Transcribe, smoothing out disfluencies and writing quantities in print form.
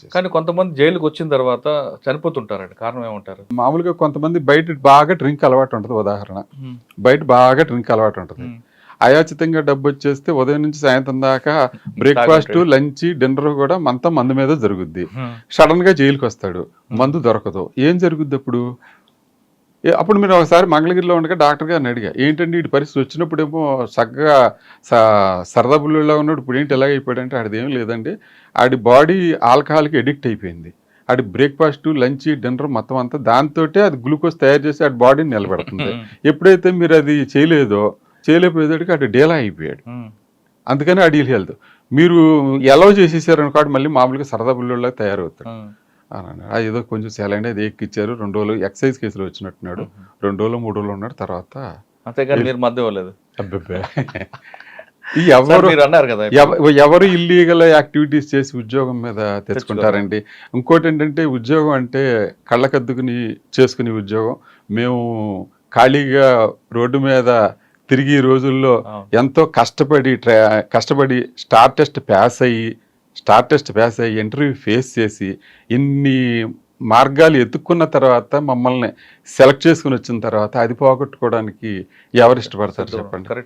చేసి. కానీ కొంతమంది జైలుకి వచ్చిన తర్వాత చనిపోతుంటారండి. కారణం ఏమంటారు? మామూలుగా కొంతమంది బయట బాగా డ్రింక్ అలవాటు ఉంటుంది. ఉదాహరణ, హ్మ్. బయట బాగా డ్రింక్ అలవాటు ఉంటుంది. హ్మ్. అయాచితంగా డబ్బు వచ్చేస్తే ఉదయం నుంచి సాయంత్రం దాకా బ్రేక్ఫాస్ట్, తాగుంటాడు. లంచ్, డిన్నర్ కూడా అంతా మందు మీద జరుగుద్ది. హ్మ్. సడన్ గా జైలుకి వస్తాడు, మందు దొరకదు. ఏం జరుగుద్ది అప్పుడు? అప్పుడు మీరు ఒకసారి మంగళగిరిలో ఉండగా డాక్టర్ గారిని అడిగా, ఏంటండి ఈ పరిస్థితి వచ్చినప్పుడేమో చక్కగా సరదా బుల్లులో ఉన్నాడు, ఇప్పుడు ఏంటి ఎలాగ అయిపోయాడంటే, ఆడిదేం లేదండి, ఆడి బాడీ ఆల్కహాల్కి ఎడిక్ట్ అయిపోయింది. ఆడి బ్రేక్ఫాస్ట్, లంచ్, డిన్నర్ మొత్తం అంతా దాంతోటే అది గ్లూకోజ్ తయారు చేసి ఆడి బాడీని నిలబెడుతుంది. ఎప్పుడైతే మీరు అది చేయలేకపోయేదానికి ఆడు డీలా అయిపోయాడు. హ్మ్. అందుకని అడిగి హెల్త్ మీరు ఎలవ్ చేసేసారనుకోండి, మళ్ళీ మామూలుగా సరదా బుల్లులా తయారవుతాడు హ్మ్. అని అన్నాడు. ఏదో కొంచెం సెలైన్ అది ఎక్కిచ్చారు. 2 రోజులు ఎక్సైజ్ కేసులో వచ్చినట్టున్నాడు. 2 రోజులు 3 రోజులు ఉన్నాడు. తర్వాత అంతేగాని మీరు మధ్య ఇవ్వలేదు. అబ్బబ్బే ఈ సార్ ఎవరు మీరు అన్నారు కదా ఇప్పుడు. ఎవరు ఇల్లీగల్ యాక్టివిటీస్ చేసి ఉద్యోగం మీద తెచ్చుకుంటారండి. ఇంకోటి ఏంటంటే, ఉద్యోగం అంటే కళ్ళకద్దుకుని చేసుకునే ఉద్యోగం. మేము ఖాళీగా రోడ్డు మీద తిరిగి ఈ రోజుల్లో అవును. ఎంతో కష్టపడి స్టార్ టెస్ట్ పాస్ అయ్యి ఇంటర్వ్యూ ఫేస్ చేసి ఇన్ని మార్గాలు ఎత్తుక్కున్న తర్వాత మమ్మల్ని సెలెక్ట్ చేసుకుని వచ్చిన తర్వాత అది పోగొట్టుకోవడానికి ఎవరు ఇష్టపడతారు సిద్ధం. చెప్పండి? కరెక్ట్.